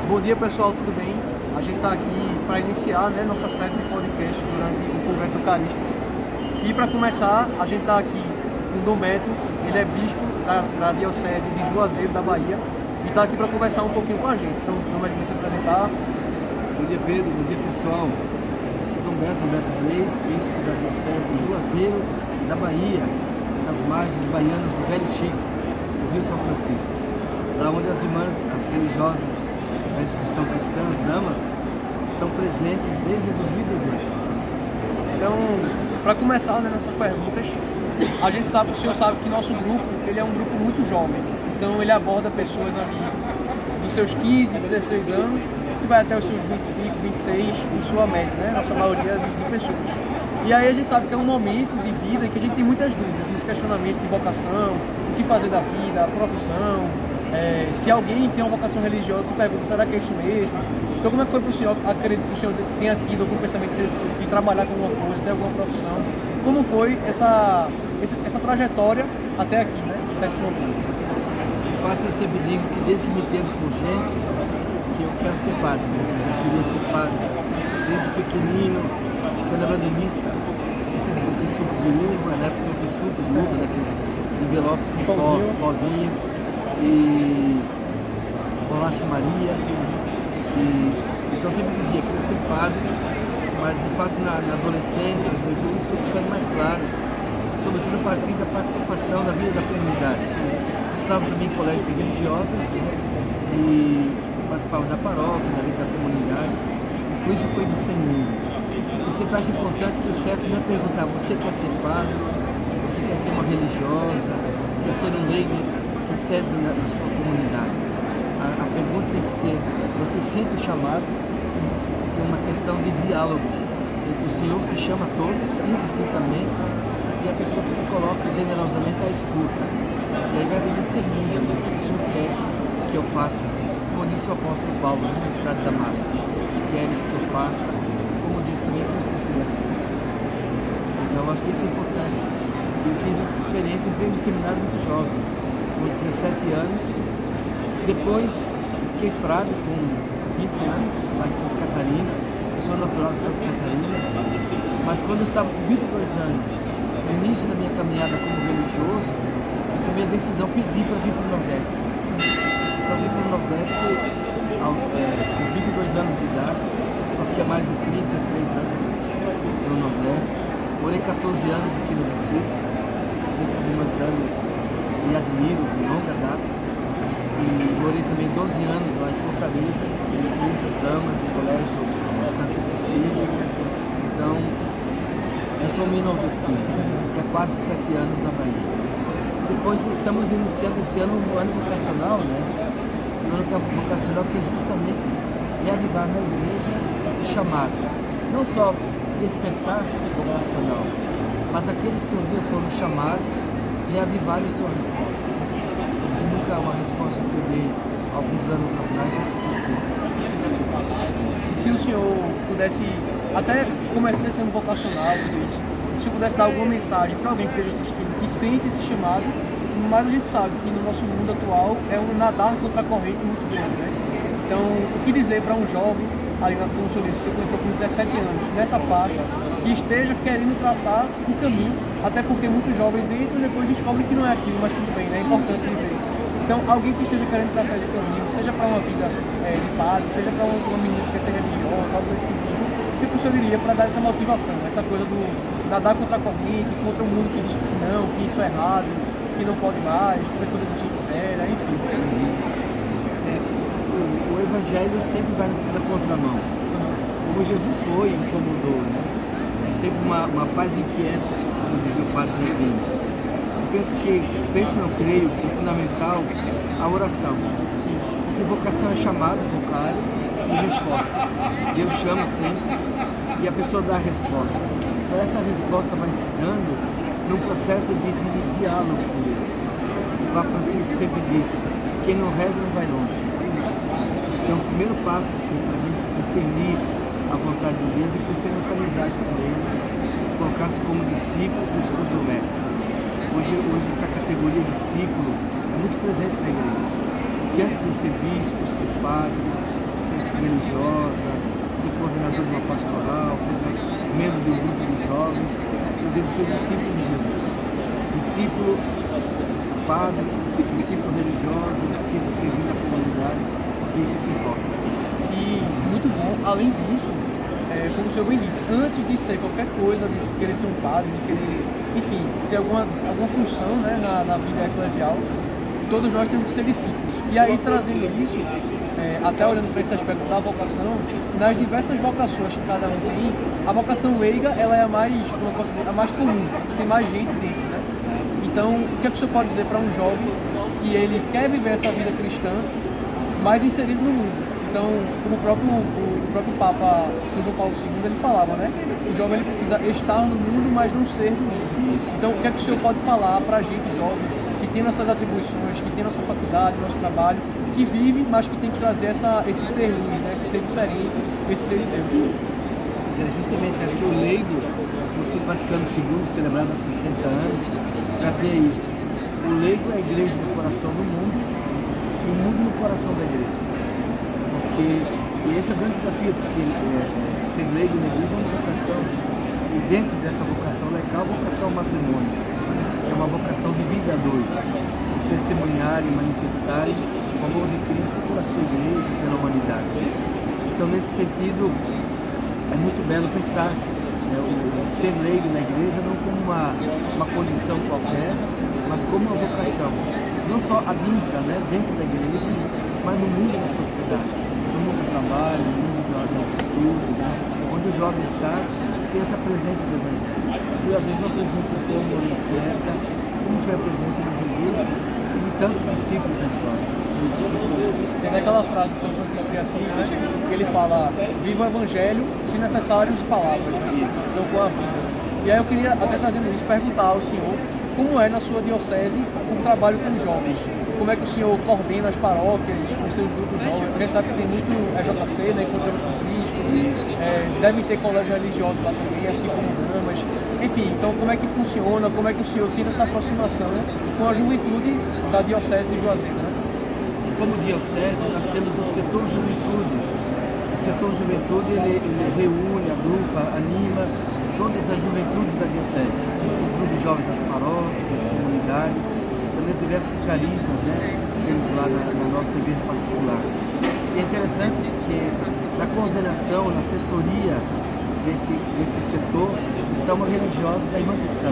Bom dia pessoal, tudo bem? A gente está aqui para iniciar, né, nossa série de podcast durante o Conversa Eucarística. E para começar, a gente está aqui com Dom Beto, ele é bispo da Diocese de Juazeiro, da Bahia, e está aqui para conversar um pouquinho com a gente. Então, Dom Beto vai se apresentar. Bom dia Pedro, bom dia pessoal. Eu sou Dom Beto Reis, bispo da Diocese de Juazeiro, da Bahia, nas margens baianas do Velho Chico, do Rio São Francisco. Lá onde as irmãs, as religiosas da instituição cristã, as damas, estão presentes desde 2018. Então, para começar, né, nossas perguntas, a gente sabe, o senhor sabe que nosso grupo, ele é um grupo muito jovem. Então, ele aborda pessoas ali dos seus 15, 16 anos e vai até os seus 25, 26, em sua média, né, nossa maioria de pessoas. E aí a gente sabe que é um momento de vida em que a gente tem muitas dúvidas, muitos questionamentos de vocação, o que fazer da vida, a profissão. Se alguém tem uma vocação religiosa, se pergunta, será que é isso mesmo? Então, como é que foi para o senhor? Acredito que o senhor tenha tido algum pensamento de trabalhar com alguma coisa, ter alguma profissão. Como foi essa trajetória até aqui, né? Até esse momento? De fato, eu sempre digo que desde que me entendo por gente, que eu quero ser padre. Eu já queria ser padre desde pequenino, celebrando missa, com suco de uva, na época não tem suco de uva, daqueles envelopes com pozinho. E bolacha Maria, então sempre dizia que queria ser padre, mas de fato na adolescência, na juventude, isso foi ficando mais claro, sobretudo a partir da participação da vida da comunidade. Eu estava também em colégios religiosas, né, e participava da paróquia, da vida da comunidade, e com isso foi discernindo. Eu sempre acho importante que o certo não é perguntar, você quer ser padre, você quer ser uma religiosa, quer ser um leigo que serve na sua comunidade. A pergunta tem que ser, você sente o chamado? É uma questão de diálogo entre o Senhor que chama todos indistintamente e a pessoa que se coloca generosamente à escuta. E aí vai discernindo o que o Senhor quer que eu faça. Como disse o apóstolo Paulo na estrada de Damasco, queres que eu faça, como disse também Francisco de Assis. Então acho que isso é importante. Eu fiz essa experiência, entrei no seminário muito jovem, com 17 anos, depois fiquei frade com 20 anos, lá em Santa Catarina. Eu sou natural de Santa Catarina, mas quando eu estava com 22 anos, no início da minha caminhada como religioso, eu tomei a decisão, pedi para vir para o Nordeste. Então vim para o Nordeste com 22 anos de idade, porque há mais de 33 anos no Nordeste. Morei 14 anos aqui no Recife, essas irmãs damas e admiro de longa data, e morei também 12 anos lá em Fortaleza, com essas damas, no colégio Santa Cecília. Então, eu sou meio nordestino, e há quase 7 anos na Bahia. Depois estamos iniciando esse ano um ano vocacional, né? Um ano vocacional que é justamente reavivar na igreja o chamado, não só despertar vocacional, mas aqueles que um dia foram chamados reavivarem sua resposta. Porque nunca uma resposta que eu dei alguns anos atrás é suficiente. E se o senhor pudesse, até começando esse ano vocacional, tudo isso, se o senhor pudesse dar alguma mensagem para alguém que esteja assistindo, que sente esse chamado, mas a gente sabe que no nosso mundo atual é um nadar contra a corrente muito grande, né? Então, o que dizer para um jovem, ali como o senhor disse, o senhor entrou com 17 anos, nessa faixa, que esteja querendo traçar um caminho, até porque muitos jovens entram e depois descobrem que não é aquilo, mas tudo bem, né? É importante dizer. Então, alguém que esteja querendo traçar esse caminho, seja para uma vida de padre, seja para uma menina que quer ser religiosa, algo desse sentido, o que o senhor diria para dar essa motivação, essa coisa do nadar contra a corrente, contra o mundo que diz que não, que isso é errado, que não pode mais, que isso é coisa do jeito velho, enfim. O Evangelho sempre vai na contramão. Como Jesus foi, incomodou, né? É sempre uma paz inquieta, como dizia o padre Zezinho. Penso não creio que é fundamental a oração. Porque vocação é chamado, vocário e resposta. Deus chama sempre e a pessoa dá a resposta. Então essa resposta vai se dando num processo de diálogo com Deus. O Papa Francisco sempre disse, quem não reza não vai longe. Então o primeiro passo assim, para a gente discernir a vontade de Deus é crescer nessa amizade com Ele, colocar-se como discípulo do escudo do Mestre. Hoje essa categoria discípulo é muito presente na igreja. Porque antes de ser bispo, ser padre, religiosa, ser coordenador de uma pastoral, membro de um grupo de jovens. Eu devo ser discípulo de Jesus. Discípulo padre, discípulo religioso, discípulo servindo a comunidade, porque isso é o que importa. E muito bom, além disso, como o senhor bem disse, antes de ser qualquer coisa, de querer ser um padre, de querer, enfim, ser alguma função, né, na vida eclesial, todos nós temos que ser discípulos. E aí, trazendo isso, até olhando para esse aspecto da vocação, nas diversas vocações que cada um tem, a vocação leiga ela é a mais, como eu posso dizer, a mais comum, tem mais gente dentro, né? Então, o que é que o senhor pode dizer para um jovem que ele quer viver essa vida cristã, mais inserido no mundo? Então, como o próprio Papa São João Paulo II ele falava, né? O jovem ele precisa estar no mundo, mas não ser do mundo. Então, o que é que o senhor pode falar para a gente jovem que tem nossas atribuições, que tem nossa faculdade, nosso trabalho, que vive, mas que tem que trazer esse ser luz, né? Esse ser diferente, esse ser de Deus? Justamente, acho que o leigo, o Concílio Vaticano II, celebrado há 60 anos, trazia isso. O leigo é a igreja no coração do mundo e o mundo no coração da igreja. E esse é o grande desafio, porque ser leigo na igreja é uma vocação. E dentro dessa vocação legal, a vocação ao matrimônio, que é uma vocação vivida a dois, de testemunhar e manifestar o amor de Cristo pela sua igreja e pela humanidade. Então, nesse sentido, é muito belo pensar o ser leigo na igreja não como uma condição qualquer, mas como uma vocação. Não só adintra, né, dentro da igreja, mas no mundo da sociedade, no mundo do trabalho, no mundo dos estudos, né, onde o jovem está, sem essa presença do Evangelho. E às vezes uma presença incômoda, inquieta, como foi a presença de Jesus e de tantos discípulos na história. Tem aquela frase de São Francisco de Assis, que ele fala: viva o Evangelho, se necessário, use palavras. Então, com a vida. E aí eu queria, até trazendo isso, perguntar ao senhor como é na sua diocese o trabalho com os jovens. Como é que o senhor coordena as paróquias, com seus grupos jovens? Porque a gente sabe que tem muito EJC, né, Encontro Jovens com Cristo, devem ter colégios religiosos lá também, assim como Gramas. Enfim, então como é que funciona, como é que o senhor tem essa aproximação com a juventude da diocese de Juazeiro? Né? Como diocese, nós temos o setor juventude. O setor juventude, ele reúne, agrupa, anima todas as juventudes da diocese. Os grupos jovens das paróquias, das comunidades, pelos diversos carismas, né, que temos lá na nossa igreja particular. E é interessante porque na coordenação, na assessoria desse setor, está uma religiosa da irmã cristã,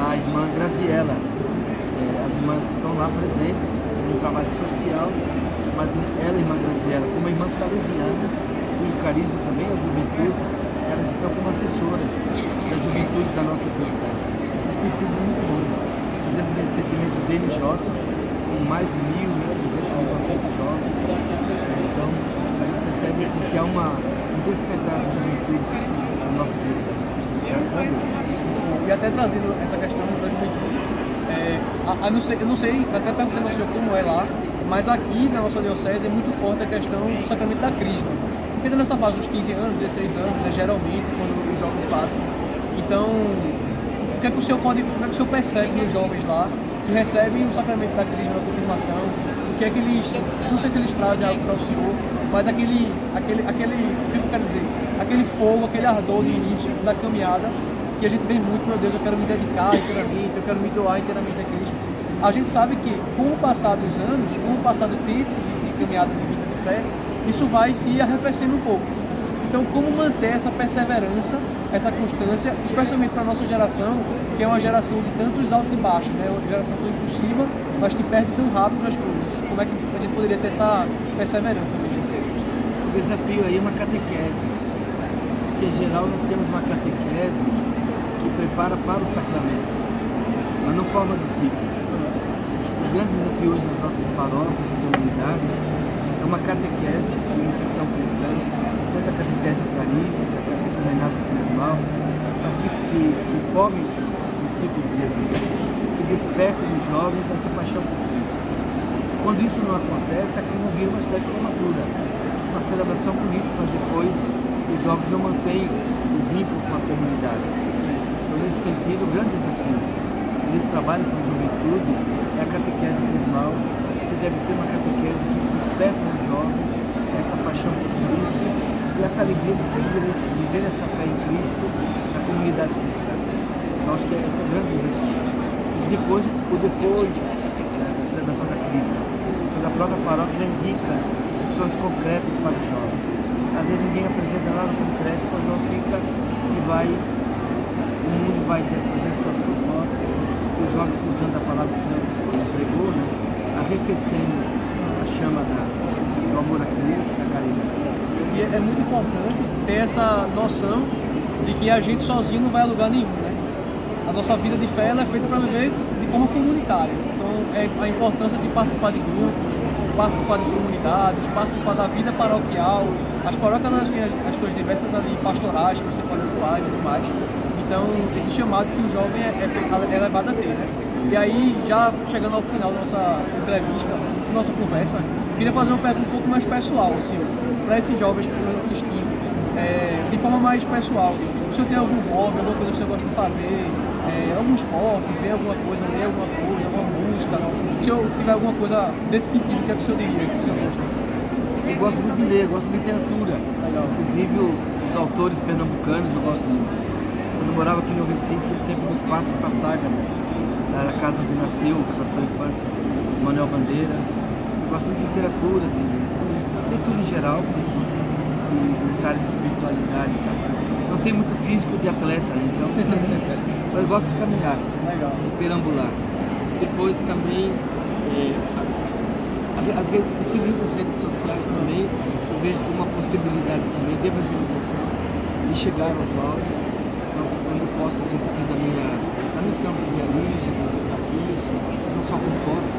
a irmã Graziela. As irmãs estão lá presentes no trabalho social, mas ela, irmã Graziela, como a irmã salesiana, cujo carisma também é a juventude, elas estão como assessoras da juventude da nossa diocese. Isso tem sido muito bom. Fizemos recentemente o DNJ, com mais de 1.300 jovens. Então, a gente percebe assim, que há um despertar da juventude na nossa diocese. Graças a Deus. E até trazendo essa questão da juventude, eu não sei, até perguntando ao senhor como é lá, mas aqui na nossa diocese é muito forte a questão do sacramento da crisma. Porque nessa fase dos 15 anos, 16 anos, é geralmente quando os jovens fazem. Então, o que é que o senhor percebe nos jovens lá que recebem o sacramento da crisma, da confirmação? O que é que eles, não sei se eles trazem algo para o senhor, mas o que eu quero dizer? Aquele fogo, aquele ardor de início da caminhada, que a gente vê muito, meu Deus, eu quero me dedicar inteiramente, eu quero me doar inteiramente a Cristo. A gente sabe que com o passar dos anos, com o passar do tempo de caminhada de vida de fé, isso vai se arrefecendo um pouco. Então, como manter essa perseverança, essa constância, especialmente para a nossa geração, que é uma geração de tantos altos e baixos, né? Uma geração tão impulsiva, mas que perde tão rápido as coisas. Como é que a gente poderia ter essa perseverança mesmo? O desafio aí é uma catequese. Porque, em geral, nós temos uma catequese que prepara para o sacramento, mas não forma discípulos. O grande desafio hoje nas nossas paróquias e comunidades é uma catequese de iniciação cristã, tanto a catequese eucarística, a catecumenato crismal, mas que forme discípulos de Jesus, que desperte nos jovens essa paixão por Cristo. Quando isso não acontece, aquilo não vira uma espécie de formatura, uma celebração bonita, mas depois os jovens não mantêm o vínculo com a comunidade. Então, nesse sentido, o grande desafio nesse trabalho com a juventude é a catequese crismal, que deve ser uma catequese que desperta no jovem essa paixão por Cristo e essa alegria de ser igreja, de viver essa fé em Cristo na comunidade cristã. Eu acho que esse é o grande desafio. E depois, né, da celebração da Crisma, quando a própria paróquia já indica opções concretas para o jovem. Às vezes ninguém apresenta nada concreto, o jovem fica e vai, o mundo vai trazendo suas propostas, e o jovem, usando a palavra que ele pregou, né, arrefecendo a chama do amor a Cristo, da caridade. E é muito importante ter essa noção de que a gente sozinho não vai a lugar nenhum, né? A nossa vida de fé ela é feita para viver de forma comunitária. Então, é a importância de participar de grupos, participar de comunidades, participar da vida paroquial. As paróquias elas têm as suas diversas ali pastorais que você pode atuar e tudo mais. Então, esse chamado que o jovem é levado a ter, né? E aí, já chegando ao final da nossa entrevista, nossa conversa, eu queria fazer uma pergunta um pouco mais pessoal, assim, para esses jovens que estão assistindo, de forma mais pessoal. O senhor tem algum hobby, alguma coisa que o senhor gosta de fazer, algum esporte, ver alguma coisa, ler alguma coisa, alguma música? Não? Se o senhor tiver alguma coisa desse sentido, o que é que o senhor diria que o senhor gosta? Eu gosto muito de ler, eu gosto de literatura. Legal. Inclusive os autores pernambucanos eu gosto muito. Quando eu morava aqui no Recife, ia sempre no Espaço Passaga, a casa onde nasceu, na sua infância, Manuel Bandeira. Eu gosto muito de literatura, de leitura em geral, nessa área de espiritualidade e tal. Não tenho muito físico de atleta, então, mas eu gosto de caminhar, Legal. de perambular. Depois também, utilizo as redes sociais também, eu vejo como uma possibilidade também de evangelização, de chegar aos jovens. Então, quando eu posto assim, um pouquinho da missão que eu realizo, dos desafios, não só com foto,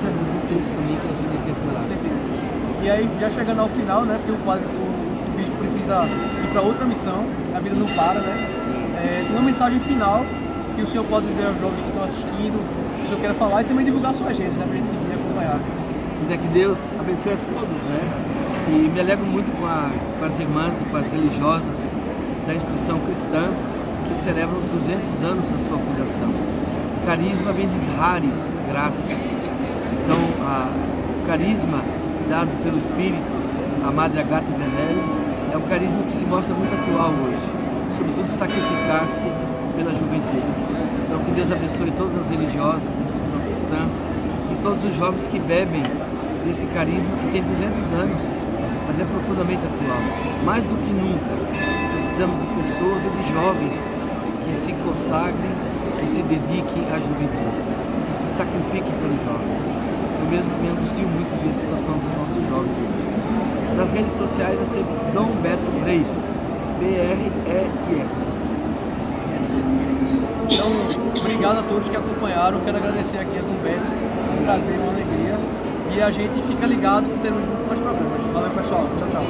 mas às vezes um texto também que ajuda a interpelar. E aí, já chegando ao final, né, porque o bispo precisa ir para outra missão, a vida não para, né? Uma mensagem final que o senhor pode dizer aos jovens que estão assistindo, que o senhor queira falar e também divulgar suas redes, né, para a gente seguir e acompanhar. Quiser que Deus abençoe a todos, né? E me alegro muito com as irmãs e com as religiosas da instrução cristã que celebram os 200 anos da sua fundação. Carisma vem de Haris, graça. Então, o carisma dado pelo Espírito, a Madre Agatha Verhelli, é um carisma que se mostra muito atual hoje, sobretudo sacrificar-se pela juventude. Então, que Deus abençoe todas as religiosas da instrução cristã e todos os jovens que bebem desse carisma que tem 200 anos, mas é profundamente atual. Mais do que nunca, precisamos de pessoas e de jovens que se consagrem, que se dediquem à juventude, que se sacrifiquem pelos jovens. Eu mesmo me angustio muito de ver a situação dos nossos jovens hoje. Nas redes sociais é sempre Dom Beto Breis, B-R-E-I-S. Então, obrigado a todos que acompanharam. Quero agradecer aqui a Dom Beto, um prazer, uma alegria. E a gente fica ligado que teremos muito mais programas. Valeu, pessoal. Tchau, tchau.